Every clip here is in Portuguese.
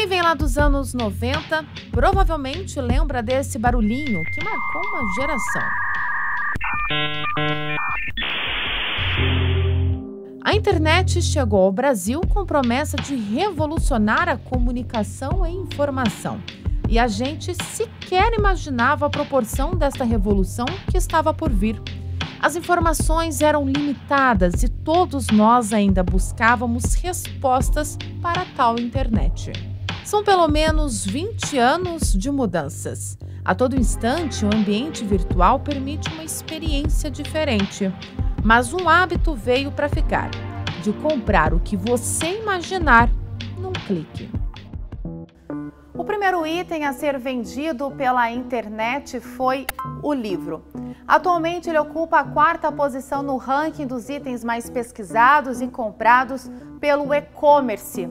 vem lá dos anos 90 provavelmente lembra desse barulhinho que marcou uma geração. A internet chegou ao Brasil com promessa de revolucionar a comunicação e informação. E a gente sequer imaginava a proporção desta revolução que estava por vir. As informações eram limitadas e todos nós ainda buscávamos respostas para tal internet. São pelo menos 20 anos de mudanças. A todo instante, o ambiente virtual permite uma experiência diferente. Mas um hábito veio para ficar, de comprar o que você imaginar num clique. O primeiro item a ser vendido pela internet foi o livro. Atualmente, ele ocupa a 4ª posição no ranking dos itens mais pesquisados e comprados pelo e-commerce.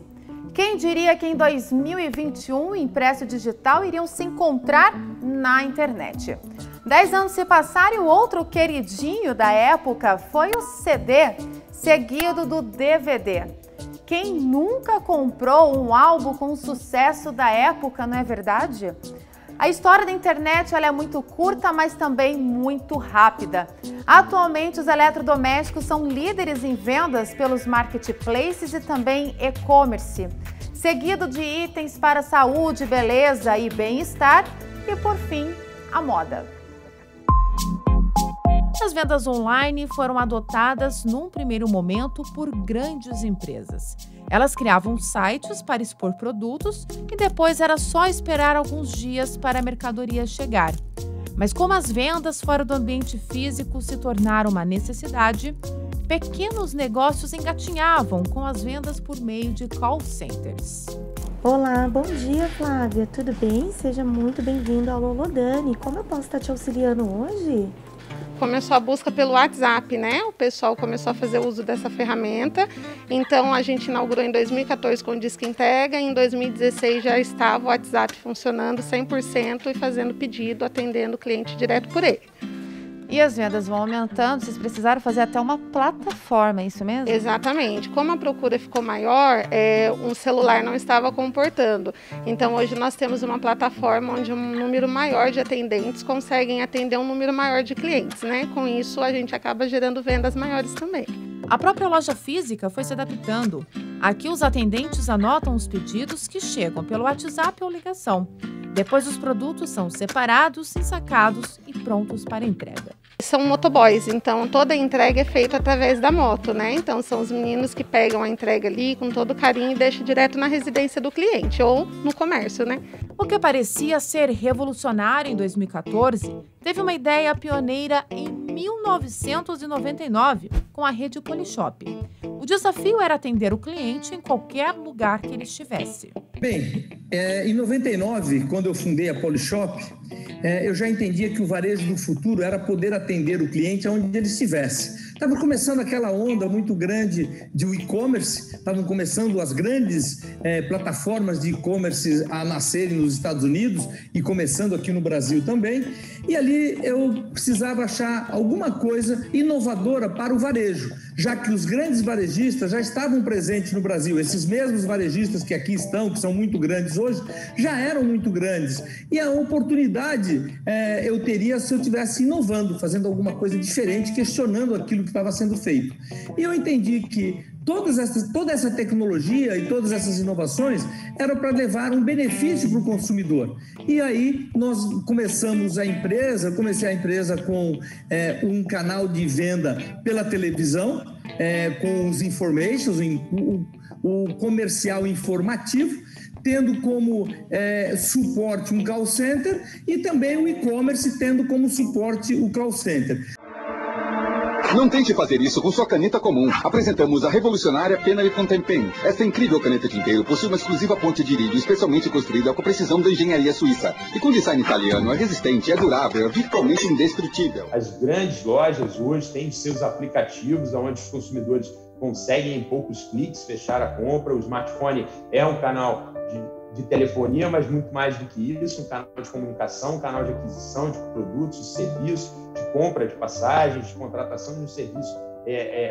Quem diria que em 2021 o impresso digital iriam se encontrar na internet? 10 anos se passaram e o outro queridinho da época foi o CD, seguido do DVD. Quem nunca comprou um álbum com o sucesso da época, não é verdade? A história da internet ela é muito curta, mas também muito rápida. Atualmente, os eletrodomésticos são líderes em vendas pelos marketplaces e também e-commerce, seguido de itens para saúde, beleza e bem-estar e, por fim, a moda. As vendas online foram adotadas num primeiro momento por grandes empresas. Elas criavam sites para expor produtos e depois era só esperar alguns dias para a mercadoria chegar. Mas como as vendas fora do ambiente físico se tornaram uma necessidade, pequenos negócios engatinhavam com as vendas por meio de call centers. Olá, bom dia Flávia, tudo bem? Seja muito bem-vindo ao Lolodani. Como eu posso estar te auxiliando hoje? Começou a busca pelo WhatsApp, né? O pessoal começou a fazer uso dessa ferramenta. Então, a gente inaugurou em 2014 com o Disque Entrega. Em 2016 já estava o WhatsApp funcionando 100% e fazendo pedido, atendendo o cliente direto por ele. E as vendas vão aumentando, vocês precisaram fazer até uma plataforma, é isso mesmo? Exatamente. Como a procura ficou maior, um celular não estava comportando. Então, hoje nós temos uma plataforma onde um número maior de atendentes conseguem atender um número maior de clientes, né? Com isso, a gente acaba gerando vendas maiores também. A própria loja física foi se adaptando. Aqui, os atendentes anotam os pedidos que chegam pelo WhatsApp ou ligação. Depois, os produtos são separados, ensacados e prontos para entrega. São motoboys, então toda a entrega é feita através da moto, né? Então são os meninos que pegam a entrega ali com todo carinho e deixam direto na residência do cliente ou no comércio, né? O que parecia ser revolucionário em 2014 teve uma ideia pioneira em 1999 com a rede Polishop. O desafio era atender o cliente em qualquer lugar que ele estivesse. Bem, em 99, quando eu fundei a Polishop, eu já entendia que o varejo do futuro era poder atender o cliente onde ele estivesse. Estava começando aquela onda muito grande de e-commerce, estavam começando as grandes plataformas de e-commerce a nascerem nos Estados Unidos e começando aqui no Brasil também. E ali eu precisava achar alguma coisa inovadora para o varejo, já que os grandes varejistas já estavam presentes no Brasil. Esses mesmos varejistas que aqui estão, que são muito grandes hoje, já eram muito grandes. E a oportunidade eu teria se eu estivesse inovando, fazendo alguma coisa diferente, questionando aquilo que estava sendo feito. E eu entendi que toda essa tecnologia e todas essas inovações eram para levar um benefício para o consumidor. E aí nós comecei a empresa com um canal de venda pela televisão, com os informations, o comercial informativo, tendo como suporte um call center e também o e-commerce tendo como suporte o call center. Não tente fazer isso com sua caneta comum. Apresentamos a revolucionária Penna & Fountain Pen. Esta incrível caneta tinteiro possui uma exclusiva ponte de irídio especialmente construída com a precisão da engenharia suíça. E com design italiano, é resistente, é durável, é virtualmente indestrutível. As grandes lojas hoje têm seus aplicativos onde os consumidores conseguem em poucos cliques fechar a compra. O smartphone é um canal de telefonia, mas muito mais do que isso, um canal de comunicação, um canal de aquisição de produtos, de serviços, de compra de passagens, de contratação de um serviço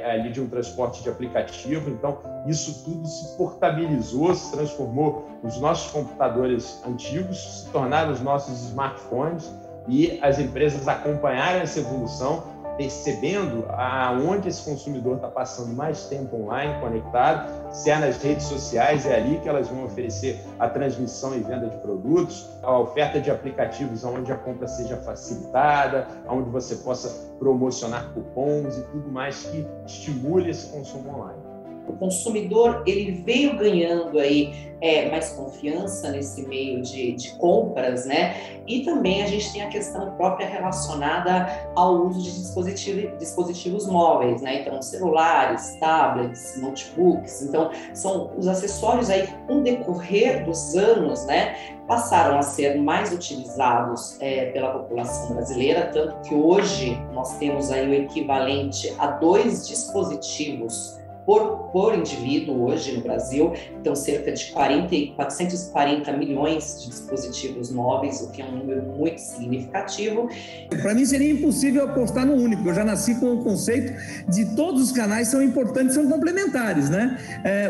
ali de um transporte de aplicativo. Então, isso tudo se portabilizou, se transformou. Os nossos computadores antigos se tornaram os nossos smartphones e as empresas acompanharam essa evolução, percebendo aonde esse consumidor está passando mais tempo online, conectado, se é nas redes sociais, é ali que elas vão oferecer a transmissão e venda de produtos, a oferta de aplicativos onde a compra seja facilitada, onde você possa promocionar cupons e tudo mais que estimule esse consumo online. O consumidor, ele veio ganhando aí mais confiança nesse meio de compras, né? E também a gente tem a questão própria relacionada ao uso de dispositivos móveis, né? Então, celulares, tablets, notebooks. Então, são os acessórios aí, com o decorrer dos anos, né? Passaram a ser mais utilizados pela população brasileira, tanto que hoje nós temos aí o equivalente a 2 dispositivos por indivíduo hoje no Brasil. Então, cerca de 440 milhões de dispositivos móveis, o que é um número muito significativo. Para mim seria impossível apostar no único. Eu já nasci com o conceito de todos os canais são importantes, são complementares, né?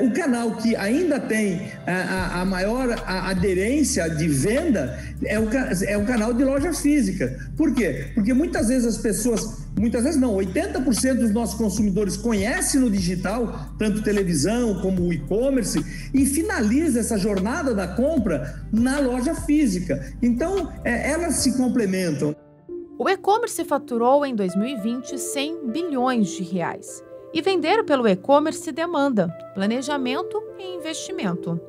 O canal que ainda tem a maior aderência de venda é o canal de loja física. Por quê? Porque muitas vezes as pessoas, 80% dos nossos consumidores conhecem no digital, tanto televisão como o e-commerce, e finaliza essa jornada da compra na loja física. Então, elas se complementam. O e-commerce faturou em 2020 100 bilhões de reais. E vender pelo e-commerce demanda planejamento e investimento.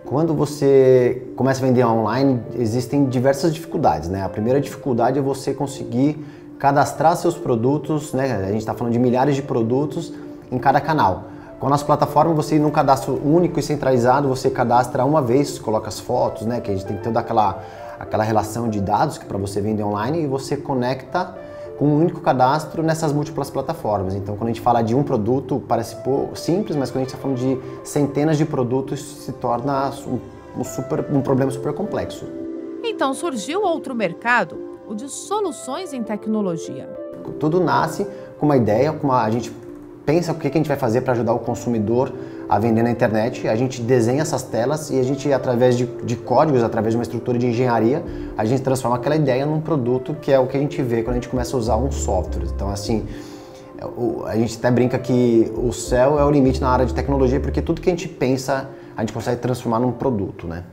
Quando você começa a vender online, existem diversas dificuldades, né? A primeira dificuldade é você conseguir cadastrar seus produtos, né? A gente está falando de milhares de produtos em cada canal. Com a nossa plataforma, você num cadastro único e centralizado, você cadastra uma vez, coloca as fotos, né? Que a gente tem toda aquela relação de dados que para você vender online, e você conecta com um único cadastro nessas múltiplas plataformas. Então, quando a gente fala de um produto, parece simples, mas quando a gente está falando de centenas de produtos, se torna um problema super complexo. Então surgiu outro mercado, o de soluções em tecnologia. Tudo nasce com uma ideia, a gente pensa o que a gente vai fazer para ajudar o consumidor a vender na internet, a gente desenha essas telas e a gente, através de códigos, através de uma estrutura de engenharia, a gente transforma aquela ideia num produto, que é o que a gente vê quando a gente começa a usar um software. Então, assim, a gente até brinca que o céu é o limite na área de tecnologia, porque tudo que a gente pensa, a gente consegue transformar num produto, né?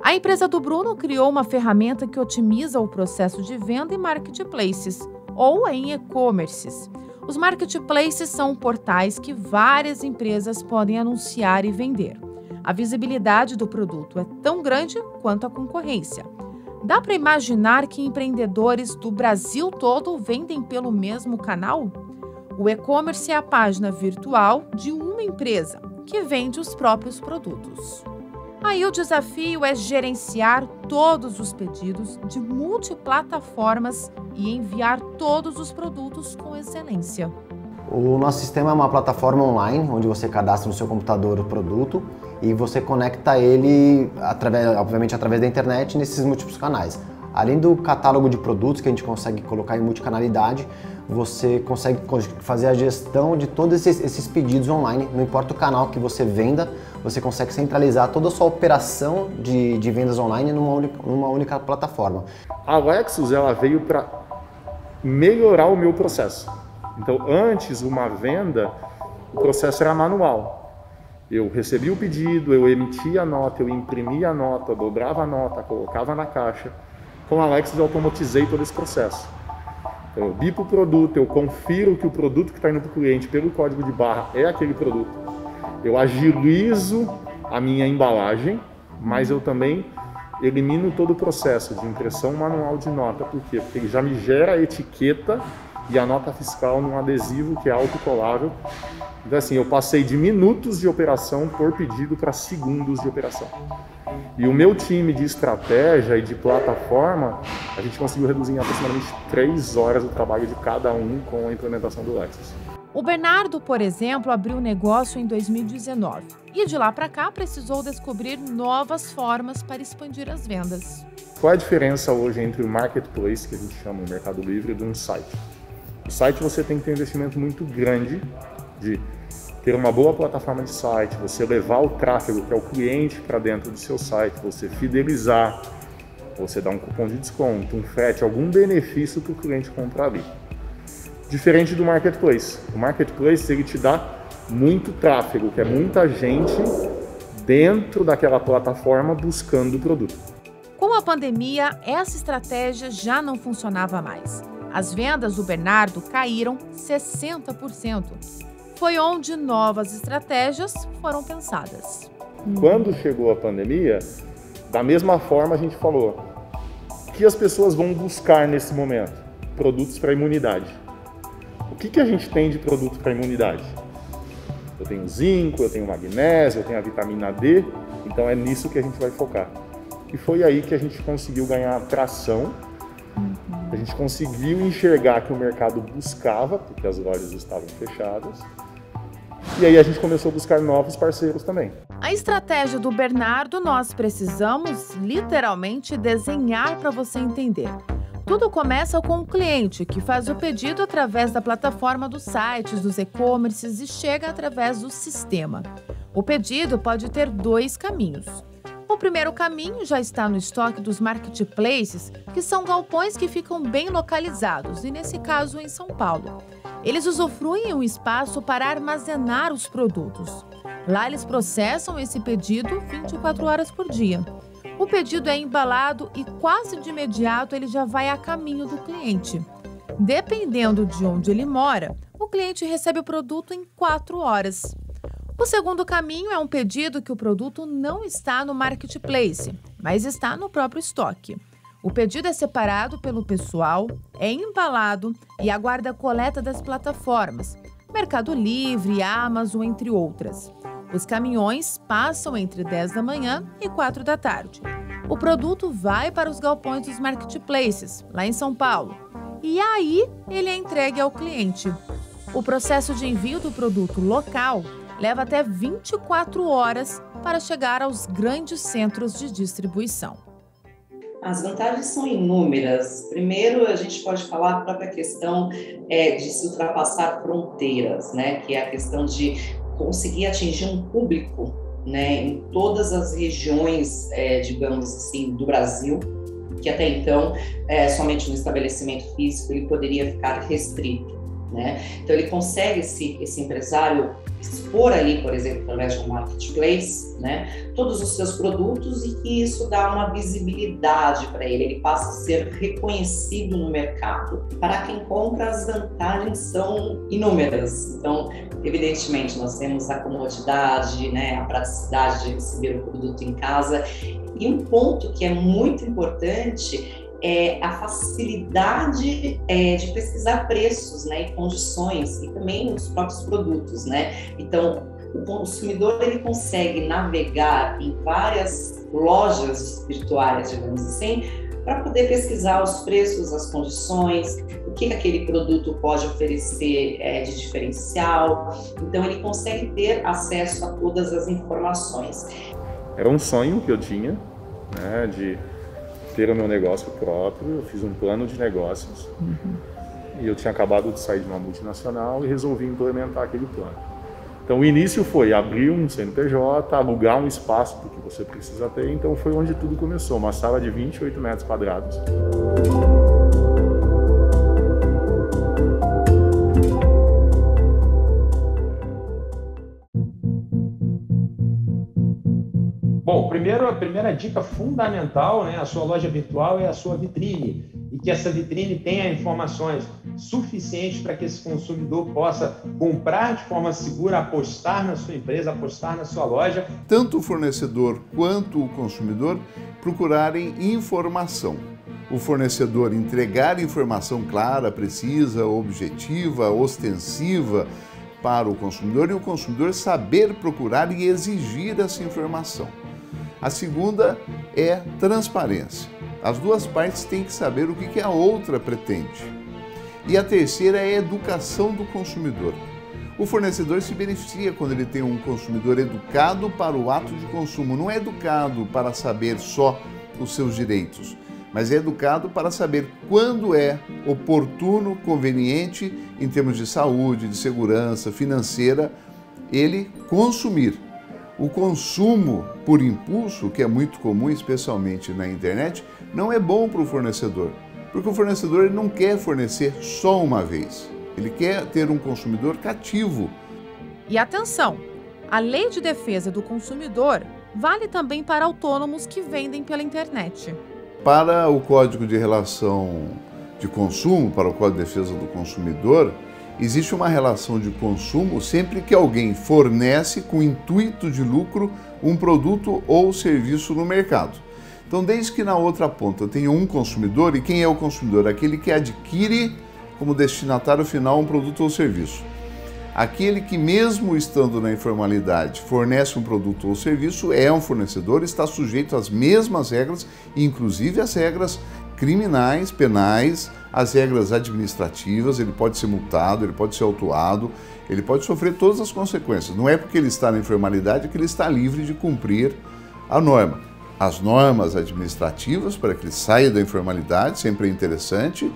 A empresa do Bruno criou uma ferramenta que otimiza o processo de venda em marketplaces ou em e-commerces. Os marketplaces são portais que várias empresas podem anunciar e vender. A visibilidade do produto é tão grande quanto a concorrência. Dá para imaginar que empreendedores do Brasil todo vendem pelo mesmo canal? O e-commerce é a página virtual de uma empresa que vende os próprios produtos. Aí o desafio é gerenciar todos os pedidos de multiplataformas e enviar todos os produtos com excelência. O nosso sistema é uma plataforma online, onde você cadastra no seu computador o produto e você conecta ele, obviamente através da internet, nesses múltiplos canais. Além do catálogo de produtos que a gente consegue colocar em multicanalidade, você consegue fazer a gestão de todos esses pedidos online, não importa o canal que você venda, você consegue centralizar toda a sua operação de vendas online numa única plataforma. A Lexus, ela veio para melhorar o meu processo. Então, antes, uma venda, o processo era manual. Eu recebia o pedido, eu emitia a nota, eu imprimia a nota, dobrava a nota, colocava na caixa. Com a Lexus eu automatizei todo esse processo. Então, eu bipo o produto, eu confiro que o produto que está indo para o cliente pelo código de barra é aquele produto. Eu agilizo a minha embalagem, mas eu também elimino todo o processo de impressão manual de nota. Por quê? Porque ele já me gera a etiqueta e a nota fiscal num adesivo que é autocolável. Então, assim, eu passei de minutos de operação por pedido para segundos de operação. E o meu time de estratégia e de plataforma, a gente conseguiu reduzir em aproximadamente 3 horas o trabalho de cada um com a implementação do Lexus. O Bernardo, por exemplo, abriu o negócio em 2019 e de lá para cá precisou descobrir novas formas para expandir as vendas. Qual é a diferença hoje entre o marketplace, que a gente chama o Mercado Livre, e de um site? O site você tem que ter um investimento muito grande de ter uma boa plataforma de site, você levar o tráfego, que é o cliente, para dentro do seu site, você fidelizar, você dar um cupom de desconto, um frete, algum benefício que o cliente compra ali. Diferente do Marketplace. O Marketplace, ele te dá muito tráfego, que é muita gente dentro daquela plataforma buscando o produto. Com a pandemia, essa estratégia já não funcionava mais. As vendas do Bernardo caíram 60%. Foi onde novas estratégias foram pensadas. Quando chegou a pandemia, da mesma forma a gente falou, o que as pessoas vão buscar nesse momento? Produtos para imunidade. O que a gente tem de produto para imunidade? Eu tenho zinco, eu tenho magnésio, eu tenho a vitamina D, então é nisso que a gente vai focar. E foi aí que a gente conseguiu ganhar tração, a gente conseguiu enxergar que o mercado buscava, porque as lojas estavam fechadas, e aí a gente começou a buscar novos parceiros também. A estratégia do Bernardo nós precisamos literalmente desenhar para você entender. Tudo começa com o cliente que faz o pedido através da plataforma dos sites, dos e-commerces e chega através do sistema. O pedido pode ter 2 caminhos. O primeiro caminho já está no estoque dos marketplaces, que são galpões que ficam bem localizados, e nesse caso em São Paulo. Eles usufruem um espaço para armazenar os produtos. Lá eles processam esse pedido 24 horas por dia. O pedido é embalado e quase de imediato ele já vai a caminho do cliente. Dependendo de onde ele mora, o cliente recebe o produto em 4 horas. O segundo caminho é um pedido que o produto não está no marketplace, mas está no próprio estoque. O pedido é separado pelo pessoal, é embalado e aguarda a coleta das plataformas, Mercado Livre, Amazon, entre outras. Os caminhões passam entre 10 da manhã e 4 da tarde. O produto vai para os galpões dos marketplaces, lá em São Paulo, e aí ele é entregue ao cliente. O processo de envio do produto local leva até 24 horas para chegar aos grandes centros de distribuição. As vantagens são inúmeras. Primeiro, a gente pode falar a própria questão de se ultrapassar fronteiras, né? Que é a questão de conseguir atingir um público, né, em todas as regiões, digamos assim, do Brasil, que até então, somente no estabelecimento físico, ele poderia ficar restrito, né? Então, ele consegue, esse empresário, expor ali, por exemplo, através de um marketplace, né, todos os seus produtos, e que isso dá uma visibilidade para ele, ele passa a ser reconhecido no mercado. Para quem compra, as vantagens são inúmeras. Então, evidentemente, nós temos a comodidade, né, a praticidade de receber o produto em casa, e um ponto que é muito importante é a facilidade de pesquisar preços, né, e condições, e também os próprios produtos, né? Então, o consumidor ele consegue navegar em várias lojas virtuais, digamos assim, para poder pesquisar os preços, as condições, o que aquele produto pode oferecer de diferencial. Então, ele consegue ter acesso a todas as informações. Era um sonho que eu tinha, né, de ter o meu negócio próprio. Eu fiz um plano de negócios e eu tinha acabado de sair de uma multinacional e resolvi implementar aquele plano. Então o início foi abrir um CNPJ, alugar um espaço do que você precisa ter, então foi onde tudo começou, uma sala de 28 metros quadrados. Bom, a primeira dica fundamental, né, a sua loja virtual é a sua vitrine, e que essa vitrine tenha informações suficientes para que esse consumidor possa comprar de forma segura, apostar na sua empresa, apostar na sua loja. Tanto o fornecedor quanto o consumidor procurarem informação. O fornecedor entregar informação clara, precisa, objetiva, ostensiva para o consumidor, e o consumidor saber procurar e exigir essa informação. A segunda é transparência. As duas partes têm que saber o que a outra pretende. E a terceira é a educação do consumidor. O fornecedor se beneficia quando ele tem um consumidor educado para o ato de consumo, não é educado para saber só os seus direitos, mas é educado para saber quando é oportuno, conveniente, em termos de saúde, de segurança, financeira, ele consumir. O consumo por impulso, que é muito comum, especialmente na internet, não é bom para o fornecedor, porque o fornecedor ele não quer fornecer só uma vez, ele quer ter um consumidor cativo. E atenção, a Lei de Defesa do Consumidor vale também para autônomos que vendem pela internet. Para o Código de Relação de Consumo, para o Código de Defesa do Consumidor, existe uma relação de consumo sempre que alguém fornece com intuito de lucro um produto ou serviço no mercado. Então, desde que na outra ponta tenha um consumidor, e quem é o consumidor? Aquele que adquire como destinatário final um produto ou serviço. Aquele que, mesmo estando na informalidade, fornece um produto ou serviço, é um fornecedor, está sujeito às mesmas regras, inclusive as regras criminais, penais, as regras administrativas. Ele pode ser multado, ele pode ser autuado, ele pode sofrer todas as consequências. Não é porque ele está na informalidade que ele está livre de cumprir a norma. As normas administrativas para que ele saia da informalidade, sempre é interessante,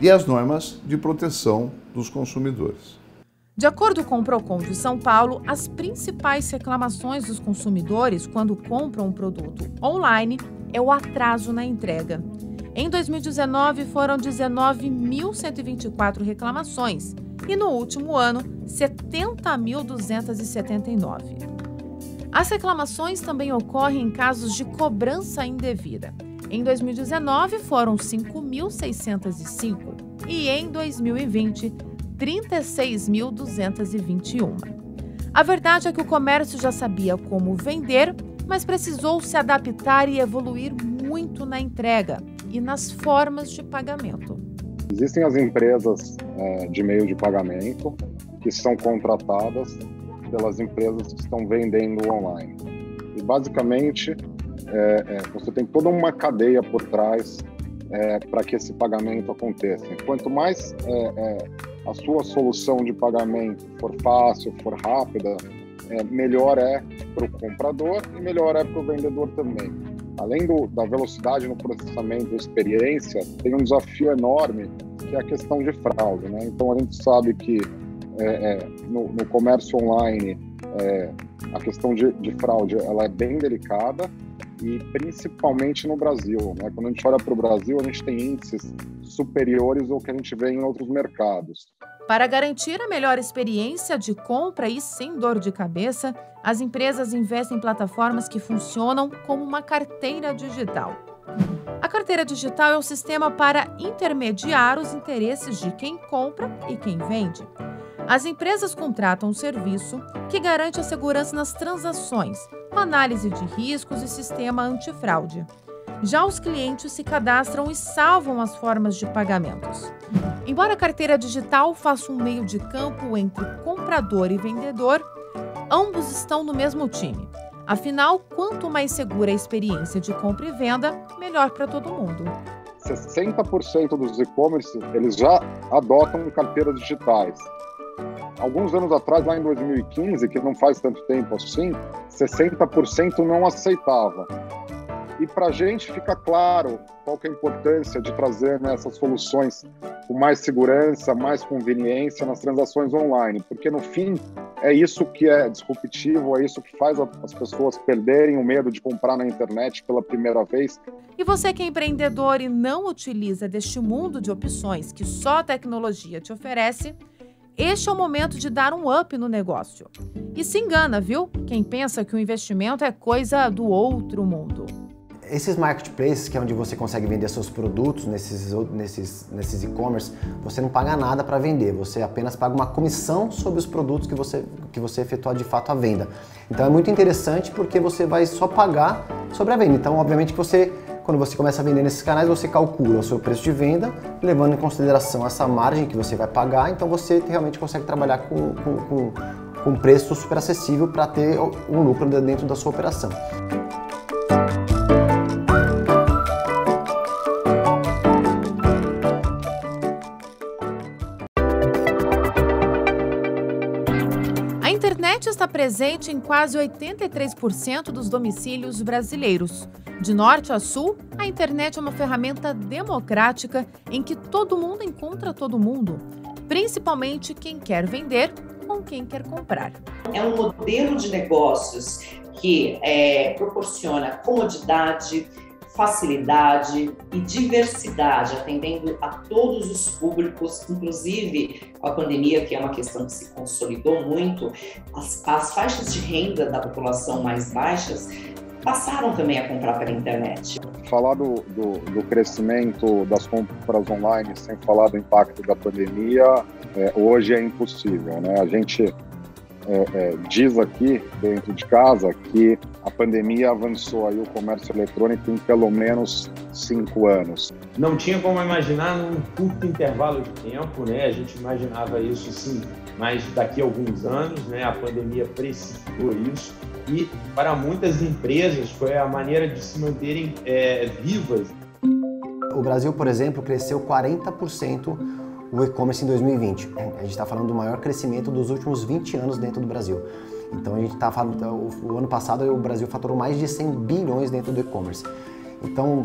e as normas de proteção dos consumidores. De acordo com o Procon de São Paulo, as principais reclamações dos consumidores quando compram um produto online é o atraso na entrega. Em 2019, foram 19.124 reclamações e, no último ano, 70.279. As reclamações também ocorrem em casos de cobrança indevida. Em 2019, foram 5.605 e, em 2020, 36.221. A verdade é que o comércio já sabia como vender, mas precisou se adaptar e evoluir muito na entrega e nas formas de pagamento. Existem as empresas de meio de pagamento que são contratadas pelas empresas que estão vendendo online. E basicamente você tem toda uma cadeia por trás para que esse pagamento aconteça. Quanto mais a sua solução de pagamento for fácil, for rápida, melhor é para o comprador e melhor é para o vendedor também. Além da velocidade no processamento e experiência, tem um desafio enorme, que é a questão de fraude, né? Então, a gente sabe que no comércio online, a questão de fraude ela é bem delicada, e principalmente no Brasil, né? Quando a gente olha para o Brasil, a gente tem índices superiores ao que a gente vê em outros mercados. Para garantir a melhor experiência de compra e sem dor de cabeça, as empresas investem em plataformas que funcionam como uma carteira digital. A carteira digital é um sistema para intermediar os interesses de quem compra e quem vende. As empresas contratam um serviço que garante a segurança nas transações, com análise de riscos e sistema antifraude. Já os clientes se cadastram e salvam as formas de pagamentos. Embora a carteira digital faça um meio de campo entre comprador e vendedor, ambos estão no mesmo time. Afinal, quanto mais segura a experiência de compra e venda, melhor para todo mundo. 60% dos e-commerce eles já adotam carteiras digitais. Alguns anos atrás, lá em 2015, que não faz tanto tempo assim, 60% não aceitava. E para a gente fica claro qual que é a importância de trazer essas soluções com mais segurança, mais conveniência nas transações online, porque no fim é isso que é disruptivo, é isso que faz as pessoas perderem o medo de comprar na internet pela primeira vez. E você que é empreendedor e não utiliza deste mundo de opções que só a tecnologia te oferece, este é o momento de dar um up no negócio. E se engana, viu? Quem pensa que o investimento é coisa do outro mundo. Esses marketplaces, que é onde você consegue vender seus produtos, nesses e-commerce, você não paga nada para vender, você apenas paga uma comissão sobre os produtos que você efetuar de fato a venda. Então é muito interessante porque você vai só pagar sobre a venda. Então, obviamente que quando você começa a vender nesses canais, você calcula o seu preço de venda, levando em consideração essa margem que você vai pagar, então você realmente consegue trabalhar com um preço super acessível para ter um lucro dentro da sua operação. A internet está presente em quase 83% dos domicílios brasileiros. De norte a sul, a internet é uma ferramenta democrática em que todo mundo encontra todo mundo, principalmente quem quer vender com quem quer comprar. É um modelo de negócios que proporciona comodidade, facilidade e diversidade, atendendo a todos os públicos, inclusive com a pandemia, que é uma questão que se consolidou muito, as faixas de renda da população mais baixas passaram também a comprar pela internet. Falar do crescimento das compras online sem falar do impacto da pandemia, hoje é impossível, né? A gente diz aqui, dentro de casa, que a pandemia avançou aí o comércio eletrônico em pelo menos 5 anos. Não tinha como imaginar num curto intervalo de tempo, né? A gente imaginava isso, sim, mas daqui a alguns anos, né? A pandemia precipitou isso e, para muitas empresas, foi a maneira de se manterem vivas. O Brasil, por exemplo, cresceu 40% o e-commerce em 2020. A gente está falando do maior crescimento dos últimos 20 anos dentro do Brasil. Então a gente está falando, o ano passado o Brasil faturou mais de 100 bilhões dentro do e-commerce. Então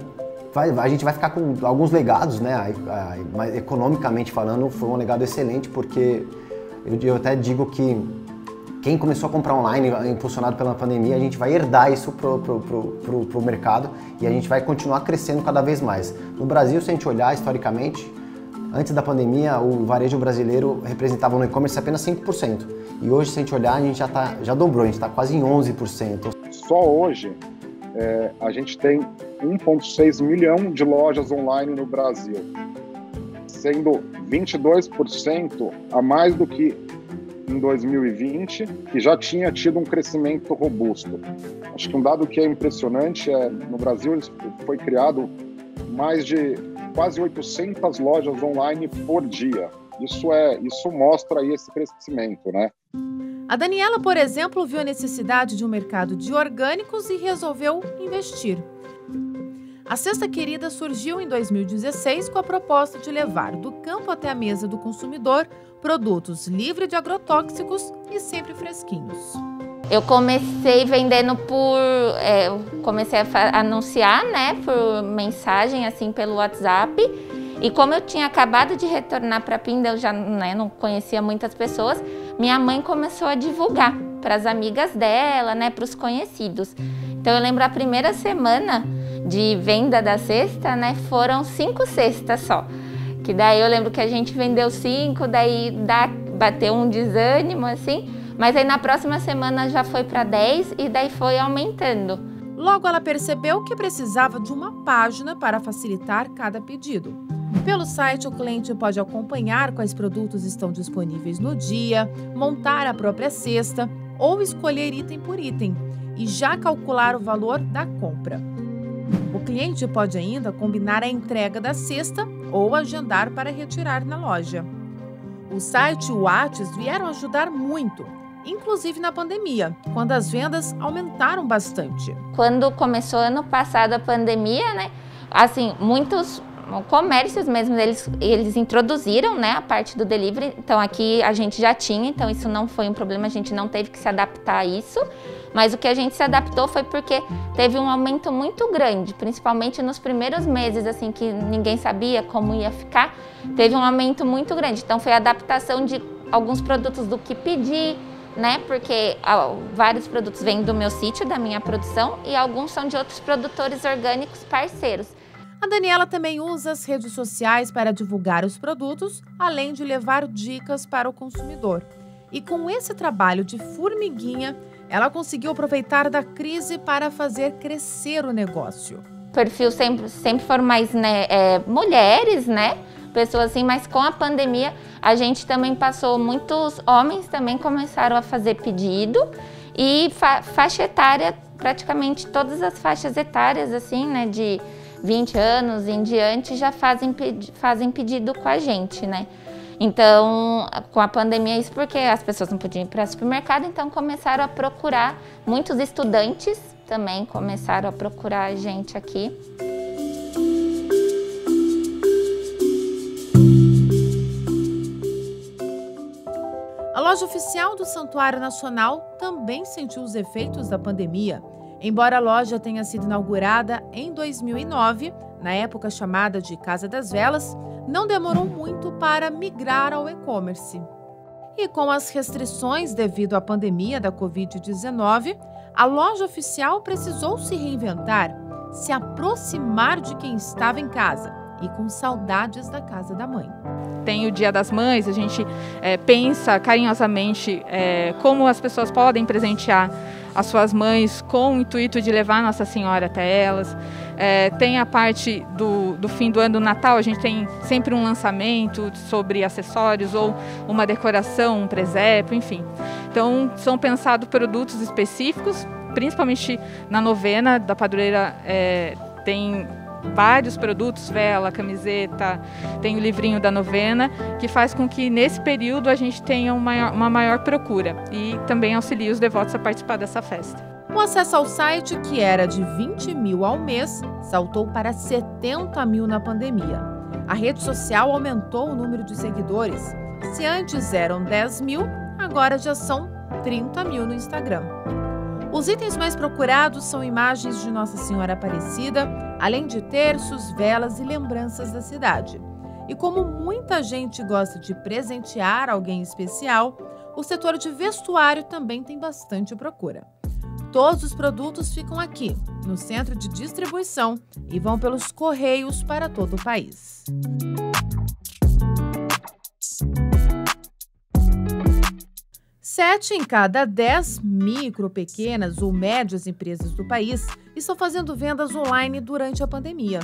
a gente vai ficar com alguns legados, né? Mas economicamente falando, foi um legado excelente, porque eu até digo que quem começou a comprar online, impulsionado pela pandemia, a gente vai herdar isso pro mercado e a gente vai continuar crescendo cada vez mais. No Brasil, se a gente olhar historicamente, antes da pandemia, o varejo brasileiro representava no e-commerce apenas 5%. E hoje, se a gente olhar, a gente já dobrou, a gente está quase em 11%. Só hoje, a gente tem 1,6 milhão de lojas online no Brasil, sendo 22% a mais do que em 2020, que já tinha tido um crescimento robusto. Acho que um dado que é impressionante no Brasil foi criado mais de quase 800 lojas online por dia. Isso mostra aí esse crescimento, né? A Daniela, por exemplo, viu a necessidade de um mercado de orgânicos e resolveu investir. A Cesta Querida surgiu em 2016 com a proposta de levar do campo até a mesa do consumidor produtos livres de agrotóxicos e sempre fresquinhos. Eu comecei vendendo comecei a anunciar, né, por mensagem, assim, pelo WhatsApp. E como eu tinha acabado de retornar para Pinda, eu já não conhecia muitas pessoas, minha mãe começou a divulgar para as amigas dela, né, para os conhecidos. Então eu lembro a primeira semana de venda da cesta, né, foram 5 cestas só. Que daí eu lembro que a gente vendeu 5, daí bateu um desânimo, assim. Mas aí na próxima semana já foi para 10 e daí foi aumentando. Logo ela percebeu que precisava de uma página para facilitar cada pedido. Pelo site, o cliente pode acompanhar quais produtos estão disponíveis no dia, montar a própria cesta ou escolher item por item e já calcular o valor da compra. O cliente pode ainda combinar a entrega da cesta ou agendar para retirar na loja. O site e o WhatsApp vieram ajudar muito, inclusive na pandemia, quando as vendas aumentaram bastante. Quando começou ano passado a pandemia, né, assim, muitos comércios mesmo, eles introduziram, né, a parte do delivery. Então aqui a gente já tinha, então isso não foi um problema, a gente não teve que se adaptar a isso. Mas o que a gente se adaptou foi porque teve um aumento muito grande, principalmente nos primeiros meses, assim, que ninguém sabia como ia ficar, teve um aumento muito grande. Então foi a adaptação de alguns produtos do que pedir, né? Porque vários produtos vêm do meu sítio, da minha produção, e alguns são de outros produtores orgânicos parceiros. A Daniela também usa as redes sociais para divulgar os produtos, além de levar dicas para o consumidor. E com esse trabalho de formiguinha, ela conseguiu aproveitar da crise para fazer crescer o negócio. O perfil sempre foram mais, né, mulheres, né? Pessoas assim, mas com a pandemia a gente também passou, muitos homens também começaram a fazer pedido e faixa etária, praticamente todas as faixas etárias, assim, né, de 20 anos em diante já fazem pedido com a gente, né? Então, com a pandemia, isso porque as pessoas não podiam ir para o supermercado, então começaram a procurar, muitos estudantes também começaram a procurar a gente aqui. A loja oficial do Santuário Nacional também sentiu os efeitos da pandemia. Embora a loja tenha sido inaugurada em 2009, na época chamada de Casa das Velas, não demorou muito para migrar ao e-commerce. E com as restrições devido à pandemia da Covid-19, a loja oficial precisou se reinventar, se aproximar de quem estava em casa e com saudades da casa da mãe. Tem o Dia das Mães, a gente pensa carinhosamente como as pessoas podem presentear as suas mães com o intuito de levar Nossa Senhora até elas. Tem a parte do fim do ano do Natal, a gente tem sempre um lançamento sobre acessórios ou uma decoração, um presépio, enfim. Então são pensados produtos específicos, principalmente na novena da padroeira tem vários produtos, vela, camiseta, tem o livrinho da novena, que faz com que nesse período a gente tenha uma maior procura e também auxilia os devotos a participar dessa festa. O acesso ao site, que era de 20 mil ao mês, saltou para 70 mil na pandemia. A rede social aumentou o número de seguidores. Se antes eram 10 mil, agora já são 30 mil no Instagram. Os itens mais procurados são imagens de Nossa Senhora Aparecida, além de terços, velas e lembranças da cidade. E como muita gente gosta de presentear alguém especial, o setor de vestuário também tem bastante procura. Todos os produtos ficam aqui, no centro de distribuição, e vão pelos correios para todo o país. Sete em cada 10 micro, pequenas ou médias empresas do país estão fazendo vendas online durante a pandemia.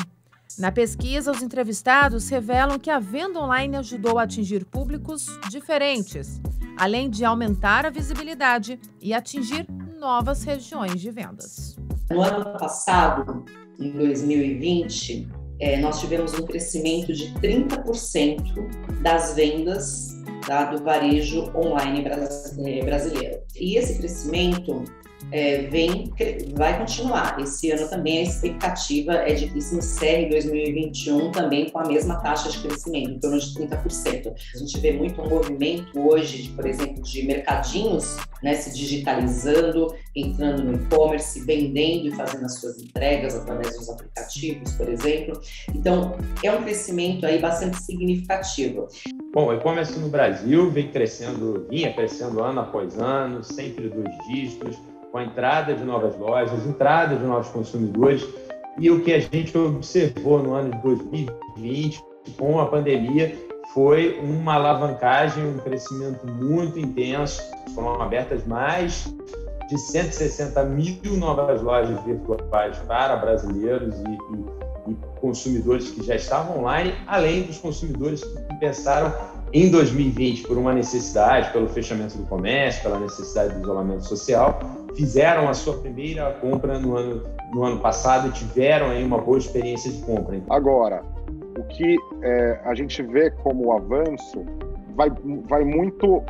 Na pesquisa, os entrevistados revelam que a venda online ajudou a atingir públicos diferentes, além de aumentar a visibilidade e atingir novas regiões de vendas. No ano passado, em 2020, nós tivemos um crescimento de 30% das vendas do varejo online brasileiro. E esse crescimento vai continuar. Esse ano também a expectativa é de que se encerre 2021 também com a mesma taxa de crescimento, em torno de 30%. A gente vê muito um movimento hoje, por exemplo, de mercadinhos, né, se digitalizando, entrando no e-commerce, vendendo e fazendo as suas entregas através dos aplicativos, por exemplo. Então, é um crescimento aí bastante significativo. Bom, o e-commerce no Brasil vinha crescendo ano após ano, sempre 2 dígitos, com a entrada de novas lojas, entrada de novos consumidores. E o que a gente observou no ano de 2020, com a pandemia, foi uma alavancagem, um crescimento muito intenso. Foram abertas mais de 160 mil novas lojas virtuais para brasileiros e consumidores que já estavam online, além dos consumidores que pensaram em 2020 por uma necessidade, pelo fechamento do comércio, pela necessidade do isolamento social, fizeram a sua primeira compra no ano passado e tiveram aí uma boa experiência de compra. Agora, o que a gente vê como avanço vai muito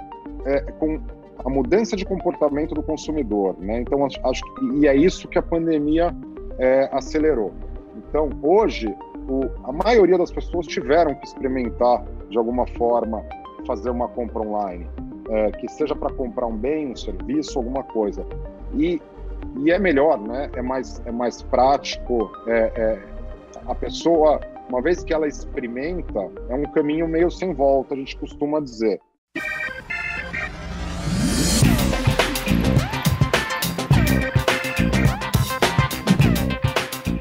com a mudança de comportamento do consumidor, né? Então, acho que é isso que a pandemia acelerou. Então, hoje, a maioria das pessoas tiveram que experimentar, de alguma forma, fazer uma compra online, que seja para comprar um bem, um serviço, alguma coisa. E é melhor, né? É mais prático. A pessoa, uma vez que ela experimenta, é um caminho meio sem volta, a gente costuma dizer.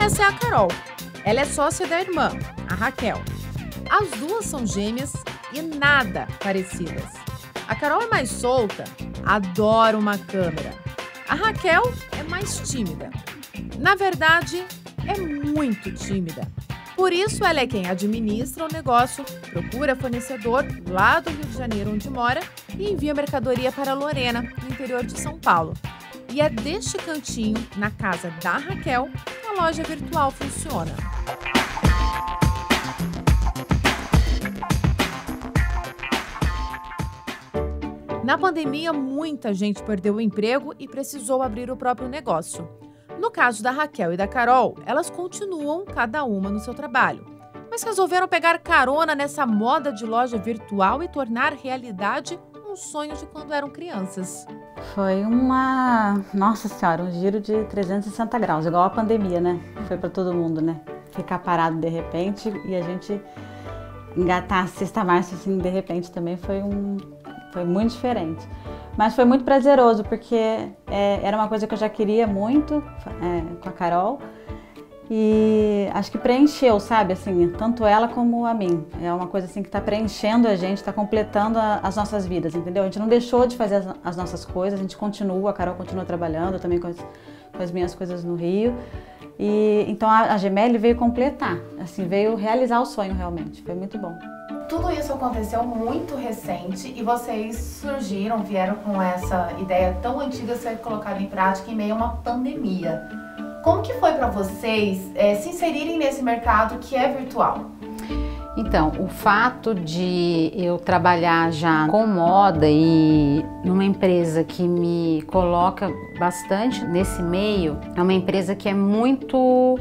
Essa é a Carol. Ela é sócia da irmã, a Raquel. As duas são gêmeas e nada parecidas. A Carol é mais solta, adora uma câmera. A Raquel é mais tímida. Na verdade, é muito tímida. Por isso, ela é quem administra o negócio, procura fornecedor lá do Rio de Janeiro, onde mora, e envia mercadoria para Lorena, no interior de São Paulo. E é deste cantinho, na casa da Raquel, que a loja virtual funciona. Na pandemia, muita gente perdeu o emprego e precisou abrir o próprio negócio. No caso da Raquel e da Carol, elas continuam cada uma no seu trabalho, mas resolveram pegar carona nessa moda de loja virtual e tornar realidade um sonho de quando eram crianças. Foi nossa senhora, um giro de 360 graus, igual a pandemia, né? Foi para todo mundo, né? Ficar parado de repente e a gente engatar a sexta marcha assim de repente também foi muito diferente. Mas foi muito prazeroso porque era uma coisa que eu já queria muito com a Carol. E acho que preencheu, sabe, assim, tanto ela como a mim. É uma coisa assim que está preenchendo a gente, está completando as nossas vidas, entendeu? A gente não deixou de fazer as nossas coisas, a gente continua, a Carol continua trabalhando também com as minhas coisas no Rio. E então a Gemelli veio completar, assim, veio realizar o sonho realmente, foi muito bom. Tudo isso aconteceu muito recente e vocês vieram com essa ideia tão antiga de ser colocada em prática em meio a uma pandemia. Como que foi para vocês se inserirem nesse mercado que é virtual? Então, o fato de eu trabalhar já com moda e numa empresa que me coloca bastante nesse meio, é uma empresa que é muito,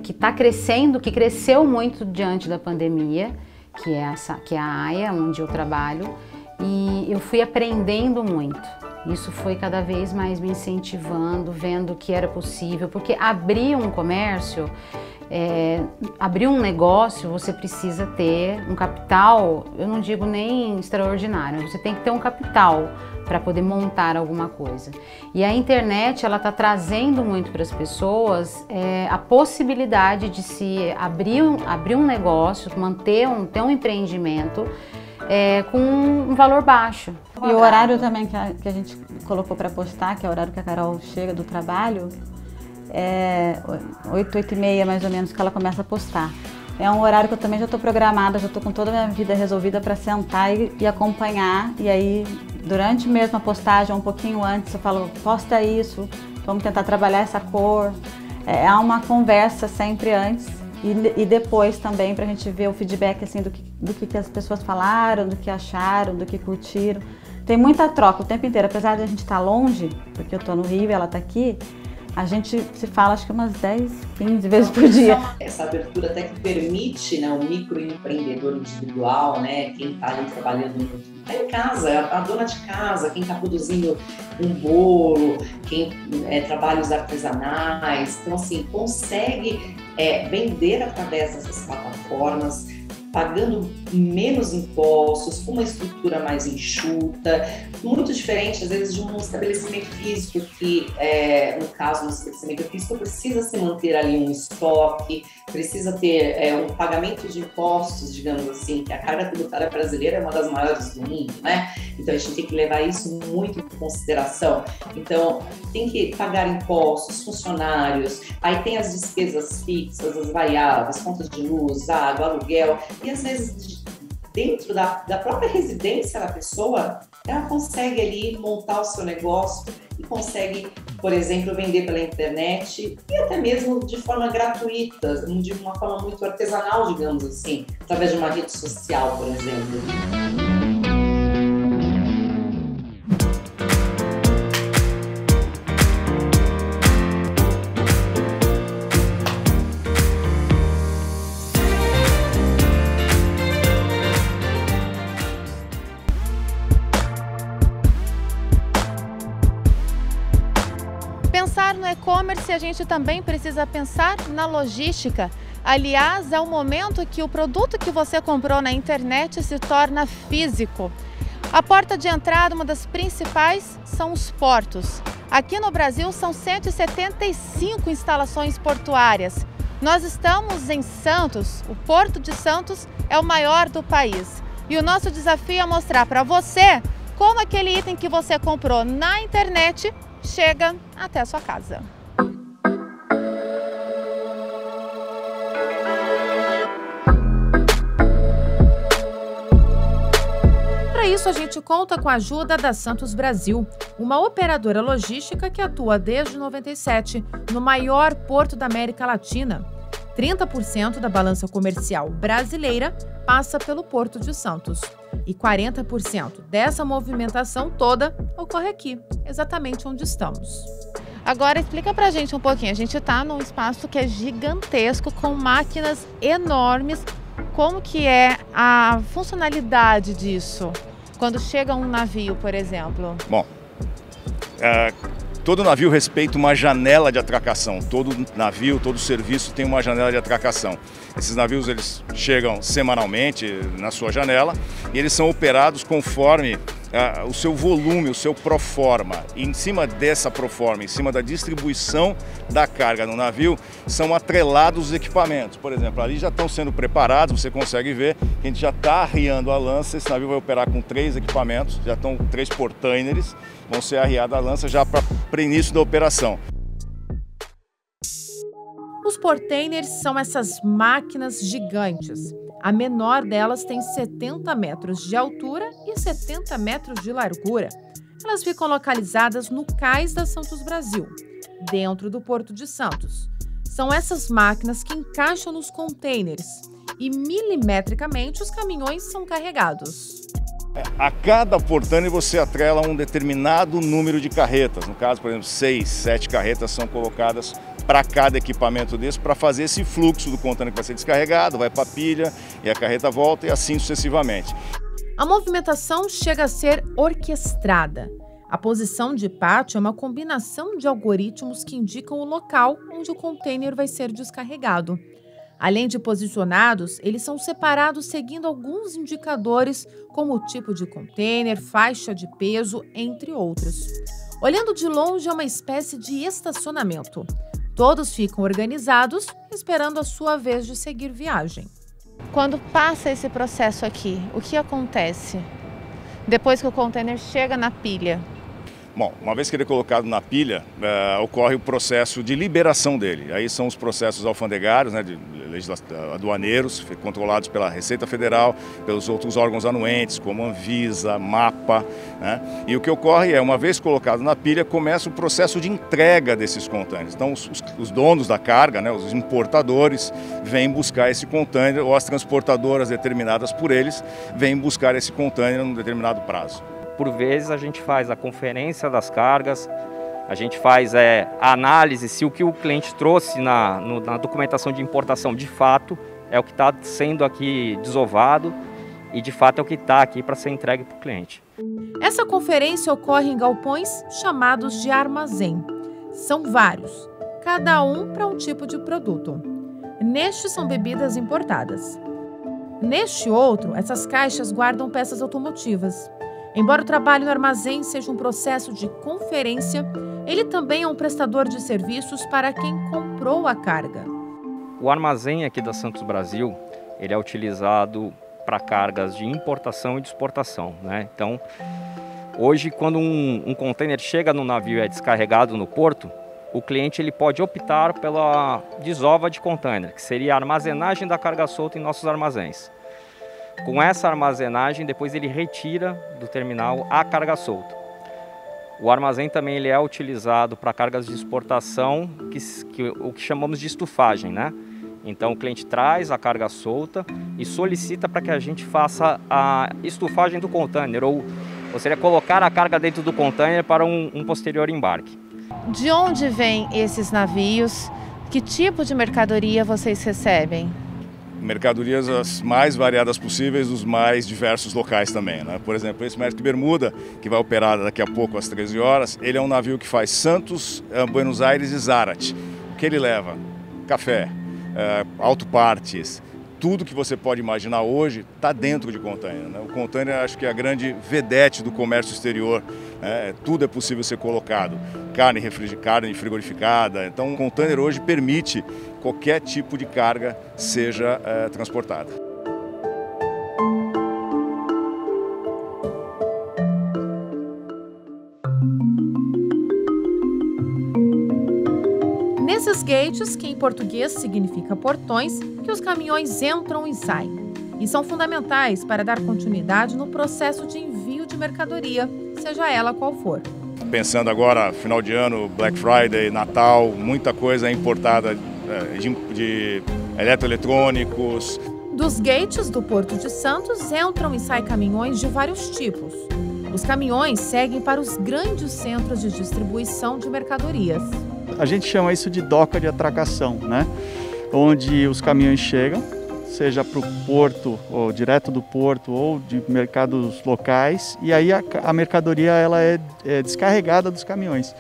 que está crescendo, que cresceu muito diante da pandemia, que é a AIA, onde eu trabalho, e eu fui aprendendo muito. Isso foi cada vez mais me incentivando, vendo que era possível, porque abrir um comércio, abrir um negócio, você precisa ter um capital, eu não digo nem extraordinário, você tem que ter um capital para poder montar alguma coisa. E a internet, ela está trazendo muito para as pessoas a possibilidade de se abrir um negócio, ter um empreendimento com um valor baixo. E o horário também que a gente colocou para postar, que é o horário que a Carol chega do trabalho, 8h30 mais ou menos que ela começa a postar. É um horário que eu também já estou programada, já estou com toda a minha vida resolvida para sentar e acompanhar. E aí, durante mesmo a postagem, um pouquinho antes, eu falo, posta isso, vamos tentar trabalhar essa cor. É uma conversa sempre antes e depois também para a gente ver o feedback assim, do que as pessoas falaram, do que acharam, do que curtiram. Tem muita troca o tempo inteiro, apesar de a gente estar longe, porque eu estou no Rio e ela está aqui, a gente se fala acho que umas 10, 15 vezes por dia. Essa abertura até que permite, né, o microempreendedor individual, né, quem está ali trabalhando em casa, a dona de casa, quem está produzindo um bolo, quem trabalha os artesanais, então assim, consegue vender através dessas plataformas, pagando menos impostos, com uma estrutura mais enxuta, muito diferente, às vezes, de um estabelecimento físico que, no caso do estabelecimento físico, precisa se manter ali um estoque, precisa ter um pagamento de impostos, digamos assim, que a carga tributária brasileira é uma das maiores do mundo, né? Então, a gente tem que levar isso muito em consideração. Então, tem que pagar impostos, funcionários, aí tem as despesas fixas, as variáveis, contas de luz, água, aluguel, e às vezes dentro da própria residência da pessoa, ela consegue ali montar o seu negócio e consegue, por exemplo, vender pela internet e até mesmo de forma gratuita, de uma forma muito artesanal, digamos assim, através de uma rede social, por exemplo. Pensar no e-commerce, a gente também precisa pensar na logística. Aliás, é o momento que o produto que você comprou na internet se torna físico. A porta de entrada, uma das principais, são os portos. Aqui no Brasil são 175 instalações portuárias. Nós estamos em Santos, o Porto de Santos é o maior do país. E o nosso desafio é mostrar para você como aquele item que você comprou na internet chega até a sua casa. Para isso, a gente conta com a ajuda da Santos Brasil, uma operadora logística que atua desde 97 no maior porto da América Latina. 30% da balança comercial brasileira passa pelo Porto de Santos. E 40% dessa movimentação toda ocorre aqui, exatamente onde estamos. Agora explica pra gente um pouquinho, a gente está num espaço que é gigantesco, com máquinas enormes. Como que é a funcionalidade disso? Quando chega um navio, por exemplo? Bom, todo navio respeita uma janela de atracação. Todo navio, todo serviço tem uma janela de atracação. Esses navios eles chegam semanalmente na sua janela e eles são operados conforme o seu volume, o seu proforma. E em cima dessa proforma, em cima da distribuição da carga no navio, são atrelados os equipamentos. Por exemplo, ali já estão sendo preparados, você consegue ver que a gente já está arriando a lança. Esse navio vai operar com 3 equipamentos, já estão 3 portainers, vão ser arriados a lança já para o início da operação. Os portainers são essas máquinas gigantes. A menor delas tem 70 metros de altura e 70 metros de largura. Elas ficam localizadas no cais da Santos Brasil, dentro do Porto de Santos. São essas máquinas que encaixam nos containers e milimetricamente os caminhões são carregados. A cada portainer você atrela um determinado número de carretas. No caso, por exemplo, 6, 7 carretas são colocadas para cada equipamento desse para fazer esse fluxo do container que vai ser descarregado, vai para a pilha e a carreta volta e assim sucessivamente. A movimentação chega a ser orquestrada. A posição de pátio é uma combinação de algoritmos que indicam o local onde o container vai ser descarregado. Além de posicionados, eles são separados seguindo alguns indicadores, como o tipo de container, faixa de peso, entre outros. Olhando de longe, é uma espécie de estacionamento. Todos ficam organizados, esperando a sua vez de seguir viagem. Quando passa esse processo aqui, o que acontece depois que o container chega na pilha? Bom, uma vez que ele é colocado na pilha, ocorre o processo de liberação dele. Aí são os processos alfandegários, né, de aduaneiros, controlados pela Receita Federal, pelos outros órgãos anuentes, como Anvisa, MAPA. Né? E o que ocorre é, uma vez colocado na pilha, começa o processo de entrega desses contêineres. Então, os donos da carga, né, os importadores, vêm buscar esse contêiner, ou as transportadoras determinadas por eles, vêm buscar esse contêiner num determinado prazo. Por vezes a gente faz a conferência das cargas, a gente faz a análise se o que o cliente trouxe na documentação de importação de fato é o que está sendo aqui desovado e de fato é o que está aqui para ser entregue para o cliente. Essa conferência ocorre em galpões chamados de armazém. São vários, cada um para um tipo de produto. Neste são bebidas importadas. Neste outro, essas caixas guardam peças automotivas. Embora o trabalho no armazém seja um processo de conferência, ele também é um prestador de serviços para quem comprou a carga. O armazém aqui da Santos Brasil, ele é utilizado para cargas de importação e de exportação, né? Então, hoje, quando um container chega no navio e é descarregado no porto, o cliente ele pode optar pela desova de container, que seria a armazenagem da carga solta em nossos armazéns. Com essa armazenagem, depois ele retira do terminal a carga solta. O armazém também ele é utilizado para cargas de exportação, o que chamamos de estufagem, né? Então o cliente traz a carga solta e solicita para que a gente faça a estufagem do container, ou seria colocar a carga dentro do container para um posterior embarque. De onde vêm esses navios? Que tipo de mercadoria vocês recebem? Mercadorias as mais variadas possíveis dos mais diversos locais também, né? Por exemplo, esse Maersk Bermuda, que vai operar daqui a pouco às 13 horas, ele é um navio que faz Santos, Buenos Aires e Zárate. O que ele leva? Café, autopartes, tudo que você pode imaginar hoje está dentro de container, né? O container acho que é a grande vedete do comércio exterior, né? Tudo é possível ser colocado, carne frigorificada. Então o container hoje permite qualquer tipo de carga seja transportada. Nesses gates, que em português significa portões, que os caminhões entram e saem. E são fundamentais para dar continuidade no processo de envio de mercadoria, seja ela qual for. Pensando agora, final de ano, Black Friday, Natal, muita coisa importada de eletroeletrônicos. Dos gates do Porto de Santos entram e saem caminhões de vários tipos. Os caminhões seguem para os grandes centros de distribuição de mercadorias. A gente chama isso de doca de atracação, né? Onde os caminhões chegam, seja para o porto, ou direto do porto, ou de mercados locais, e aí a mercadoria ela é descarregada dos caminhões.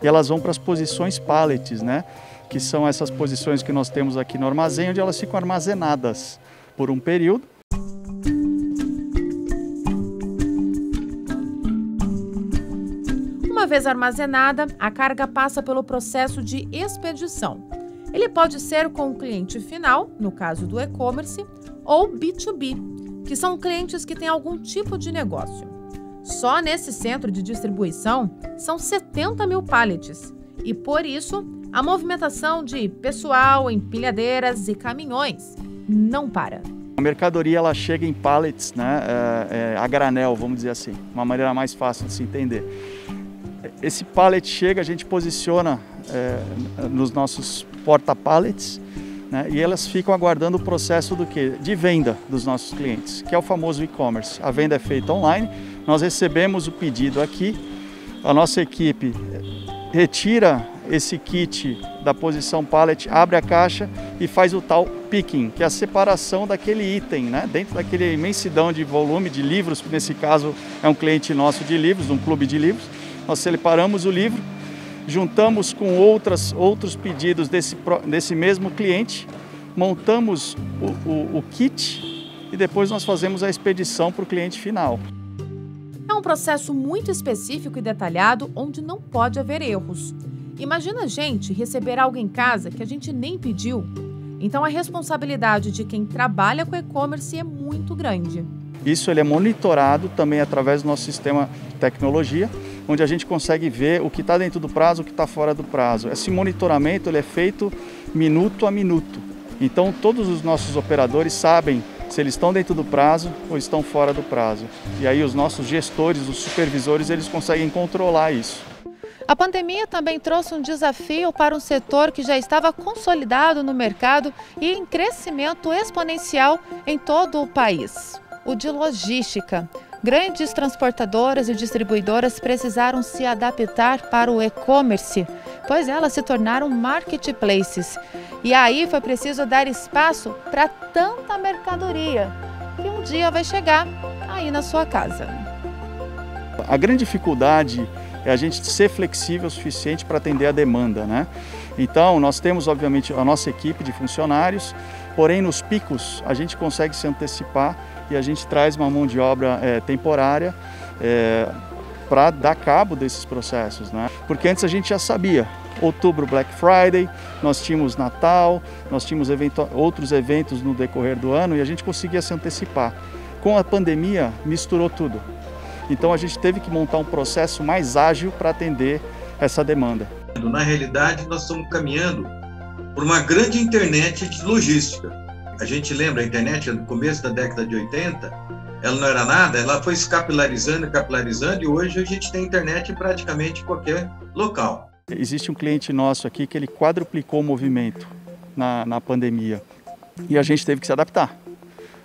E elas vão para as posições pallets, né? Que são essas posições que nós temos aqui no armazém, onde elas ficam armazenadas por um período. Uma vez armazenada, a carga passa pelo processo de expedição. Ele pode ser com o cliente final, no caso do e-commerce, ou B2B, que são clientes que têm algum tipo de negócio. Só nesse centro de distribuição são 70 mil pallets e, por isso, a movimentação de pessoal, empilhadeiras e caminhões não para. A mercadoria ela chega em pallets, né, a granel, vamos dizer assim, uma maneira mais fácil de se entender. Esse pallet chega, a gente posiciona nos nossos porta-pallets, né, e elas ficam aguardando o processo do quê? De venda dos nossos clientes, que é o famoso e-commerce. A venda é feita online, nós recebemos o pedido aqui, a nossa equipe retira esse kit da posição pallet, abre a caixa e faz o tal picking, que é a separação daquele item, né, dentro daquela imensidão de volume de livros, nesse caso é um cliente nosso de livros, um clube de livros. Nós separamos o livro, juntamos com outros pedidos desse mesmo cliente, montamos o kit e depois nós fazemos a expedição para o cliente final. É um processo muito específico e detalhado onde não pode haver erros. Imagina a gente receber algo em casa que a gente nem pediu. Então a responsabilidade de quem trabalha com e-commerce é muito grande. Isso ele é monitorado também através do nosso sistema de tecnologia, onde a gente consegue ver o que está dentro do prazo, o que está fora do prazo. Esse monitoramento ele é feito minuto a minuto. Então todos os nossos operadores sabem se eles estão dentro do prazo ou estão fora do prazo. E aí os nossos gestores, os supervisores, eles conseguem controlar isso. A pandemia também trouxe um desafio para um setor que já estava consolidado no mercado e em crescimento exponencial em todo o país: o de logística. Grandes transportadoras e distribuidoras precisaram se adaptar para o e-commerce, pois elas se tornaram marketplaces. E aí foi preciso dar espaço para tanta mercadoria que um dia vai chegar aí na sua casa. A grande dificuldade é a gente ser flexível o suficiente para atender a demanda, né? Então, nós temos, obviamente, a nossa equipe de funcionários, porém, nos picos, a gente consegue se antecipar e a gente traz uma mão de obra temporária para dar cabo desses processos, né? Porque antes a gente já sabia, outubro, Black Friday, nós tínhamos Natal, nós tínhamos outros eventos no decorrer do ano e a gente conseguia se antecipar. Com a pandemia, misturou tudo. Então a gente teve que montar um processo mais ágil para atender essa demanda. Na realidade, nós estamos caminhando por uma grande internet de logística. A gente lembra a internet no começo da década de 80, ela não era nada, ela foi se capilarizando e hoje a gente tem internet em praticamente qualquer local. Existe um cliente nosso aqui que ele quadruplicou o movimento na pandemia e a gente teve que se adaptar.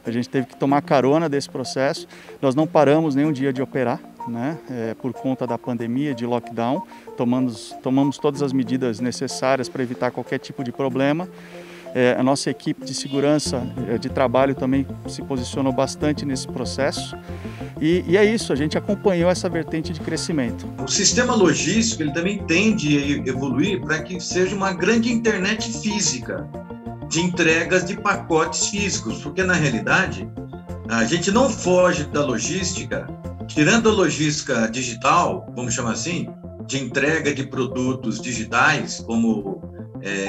A gente teve que tomar carona desse processo. Nós não paramos nenhum dia de operar, né? Por conta da pandemia, de lockdown. Tomamos todas as medidas necessárias para evitar qualquer tipo de problema. A nossa equipe de segurança de trabalho também se posicionou bastante nesse processo. E é isso, a gente acompanhou essa vertente de crescimento. O sistema logístico ele também tende a evoluir para que seja uma grande internet física de entregas de pacotes físicos, porque na realidade a gente não foge da logística, tirando a logística digital, vamos chamar assim, de entrega de produtos digitais, como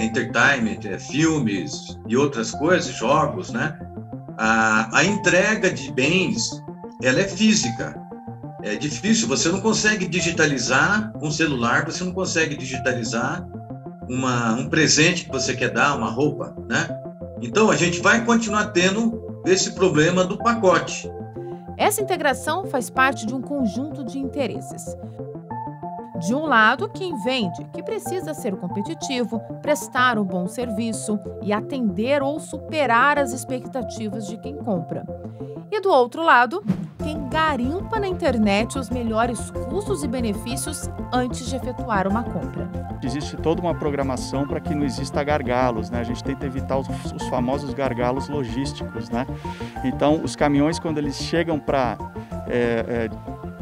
entertainment, filmes e outras coisas, jogos, né? A entrega de bens, ela é física. É difícil, você não consegue digitalizar um celular, você não consegue digitalizar um presente que você quer dar, uma roupa, né? Então, a gente vai continuar tendo esse problema do pacote. Essa integração faz parte de um conjunto de interesses. De um lado, quem vende, que precisa ser competitivo, prestar um bom serviço e atender ou superar as expectativas de quem compra. E do outro lado, quem garimpa na internet os melhores custos e benefícios antes de efetuar uma compra. Existe toda uma programação para que não exista gargalos, né? A gente tenta evitar os famosos gargalos logísticos, né? Então, os caminhões, quando eles chegam para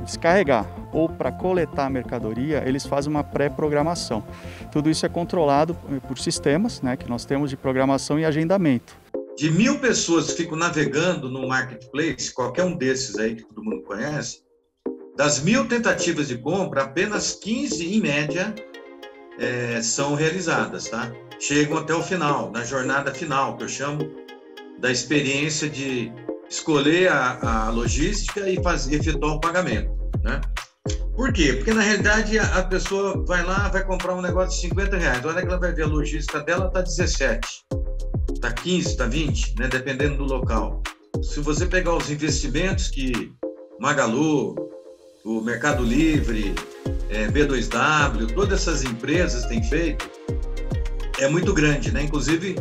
descarregar ou para coletar a mercadoria, eles fazem uma pré-programação. Tudo isso é controlado por sistemas, né, que nós temos de programação e agendamento. De 1.000 pessoas que ficam navegando no marketplace, qualquer um desses aí que todo mundo conhece, das 1.000 tentativas de compra, apenas 15, em média, são realizadas, tá? Chegam até o final, na jornada final, que eu chamo da experiência de escolher a logística e efetuar o pagamento, né? Por quê? Porque, na realidade, a pessoa vai lá, vai comprar um negócio de R$50. A hora que ela vai ver a logística dela, está 17, está 15, está 20, né? Dependendo do local. Se você pegar os investimentos que Magalu, o Mercado Livre, B2W, todas essas empresas têm feito, é muito grande, né? Inclusive,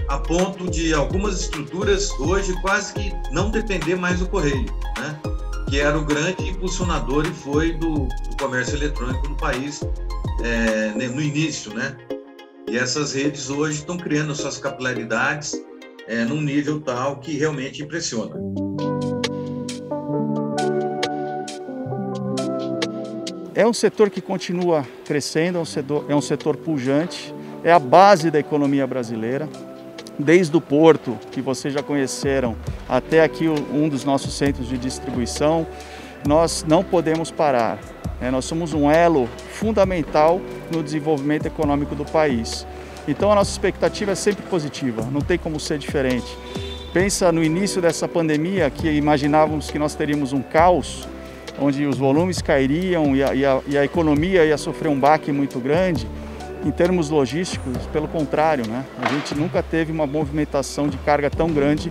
a ponto de algumas estruturas hoje quase que não depender mais do correio, né? Que era o grande impulsionador e foi do comércio eletrônico no país no início, né? E essas redes hoje estão criando suas capilaridades num nível tal que realmente impressiona. É um setor que continua crescendo, é um setor pujante, é a base da economia brasileira. Desde o porto, que vocês já conheceram, até aqui um dos nossos centros de distribuição, nós não podemos parar. Nós somos um elo fundamental no desenvolvimento econômico do país. Então a nossa expectativa é sempre positiva, não tem como ser diferente. Pensa no início dessa pandemia, que imaginávamos que nós teríamos um caos, onde os volumes cairiam e a economia ia sofrer um baque muito grande. Em termos logísticos, pelo contrário, né? A gente nunca teve uma movimentação de carga tão grande.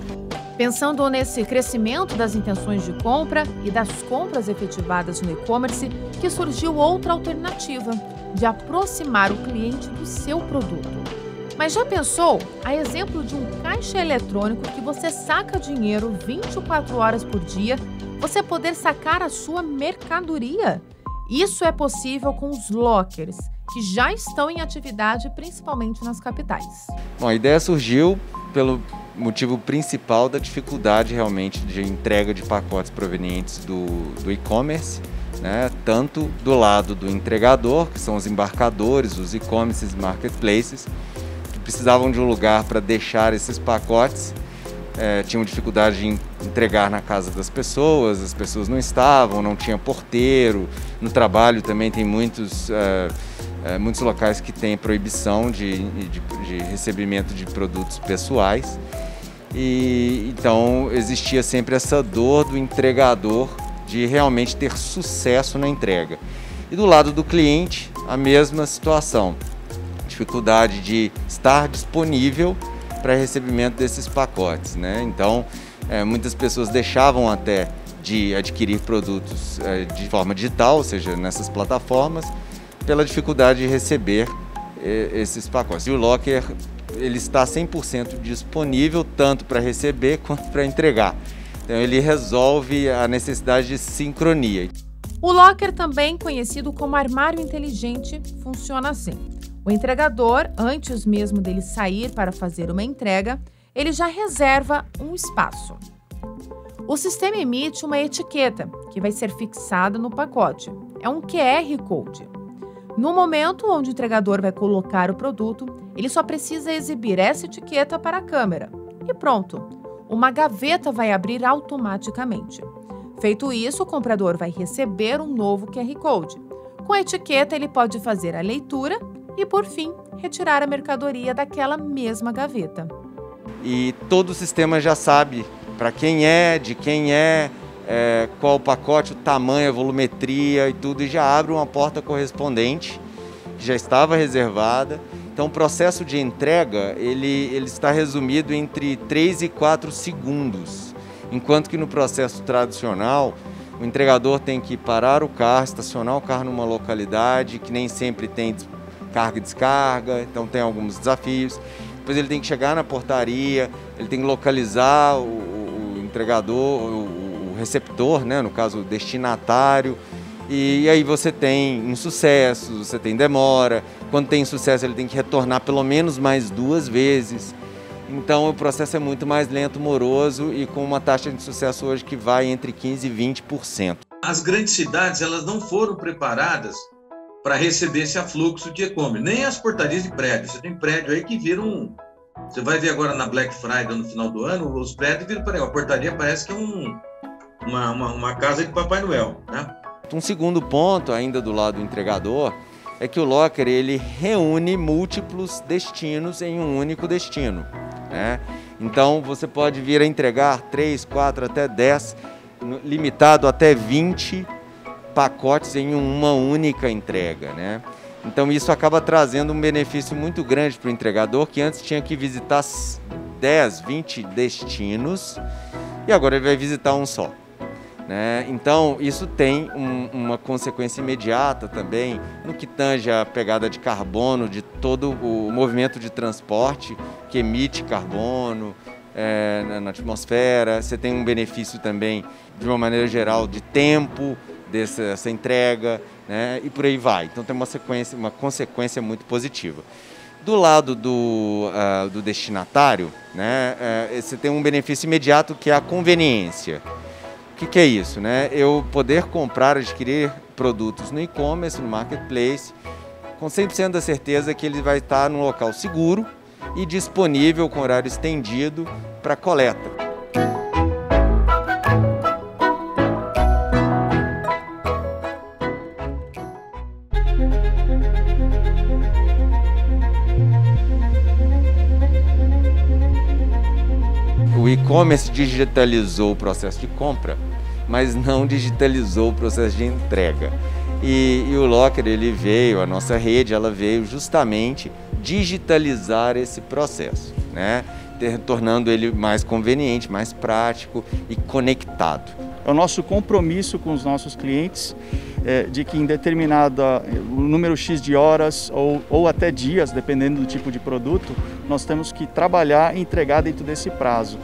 Pensando nesse crescimento das intenções de compra e das compras efetivadas no e-commerce, que surgiu outra alternativa, de aproximar o cliente do seu produto. Mas já pensou, a exemplo de um caixa eletrônico que você saca dinheiro 24 horas por dia, você poder sacar a sua mercadoria? Isso é possível com os lockers, que já estão em atividade principalmente nas capitais. Bom, a ideia surgiu pelo motivo principal da dificuldade realmente de entrega de pacotes provenientes do e-commerce, né? Tanto do lado do entregador, que são os embarcadores, os e-commerces e marketplaces, que precisavam de um lugar para deixar esses pacotes, tinham dificuldade de entregar na casa das pessoas, as pessoas não estavam, não tinha porteiro. No trabalho também tem muitos locais que têm proibição de recebimento de produtos pessoais. E então existia sempre essa dor do entregador de realmente ter sucesso na entrega. E do lado do cliente, a mesma situação. Dificuldade de estar disponível para recebimento desses pacotes, né? Então, muitas pessoas deixavam até de adquirir produtos de forma digital, ou seja, nessas plataformas, pela dificuldade de receber esses pacotes. E o locker, ele está 100% disponível tanto para receber quanto para entregar. Então ele resolve a necessidade de sincronia. O locker, também conhecido como armário inteligente, funciona assim. O entregador, antes mesmo dele sair para fazer uma entrega, ele já reserva um espaço. O sistema emite uma etiqueta que vai ser fixada no pacote. É um QR Code. No momento onde o entregador vai colocar o produto, ele só precisa exibir essa etiqueta para a câmera. E pronto, uma gaveta vai abrir automaticamente. Feito isso, o comprador vai receber um novo QR Code. Com a etiqueta, ele pode fazer a leitura e, por fim, retirar a mercadoria daquela mesma gaveta. E todo o sistema já sabe para quem é, de quem qual o pacote, o tamanho, a volumetria e tudo, e já abre uma porta correspondente, que já estava reservada. Então o processo de entrega, ele está resumido entre 3 e 4 segundos, enquanto que no processo tradicional, o entregador tem que parar o carro, estacionar o carro numa localidade que nem sempre tem carga e descarga, então tem alguns desafios. Depois ele tem que chegar na portaria, ele tem que localizar o entregador, o receptor, né? No caso o destinatário, e aí você tem insucessos, você tem demora. Quando tem insucesso ele tem que retornar pelo menos mais 2 vezes. Então o processo é muito mais lento, moroso e com uma taxa de sucesso hoje que vai entre 15% e 20%. As grandes cidades, elas não foram preparadas para receber esse afluxo de e-commerce, nem as portarias de prédio. Você tem prédio aí que viram, você vai ver agora na Black Friday no final do ano, os prédios viram para a portaria parece que é uma casa de Papai Noel, né? Um segundo ponto ainda do lado do entregador é que o Locker ele reúne múltiplos destinos em um único destino, né? Então você pode vir a entregar 3, 4, até 10, limitado até 20 pacotes em uma única entrega, né? Então isso acaba trazendo um benefício muito grande para o entregador, que antes tinha que visitar 10, 20 destinos e agora ele vai visitar um só, né? Então isso tem uma consequência imediata também no que tange a pegada de carbono de todo o movimento de transporte que emite carbono na atmosfera. Você tem um benefício também, de uma maneira geral, de tempo dessa entrega, né? E por aí vai. Então tem uma consequência muito positiva. Do lado do destinatário, né, você tem um benefício imediato que é a conveniência. O que é isso, né? Eu poder comprar, adquirir produtos no e-commerce, no marketplace, com 100% da certeza que ele vai estar num local seguro e disponível com horário estendido para coleta. O e-commerce digitalizou o processo de compra, mas não digitalizou o processo de entrega. E o Locker, ele veio, a nossa rede, ela veio justamente digitalizar esse processo, né? Tornando ele mais conveniente, mais prático e conectado. É o nosso compromisso com os nossos clientes de que em determinado número X de horas ou até dias, dependendo do tipo de produto, nós temos que trabalhar e entregar dentro desse prazo.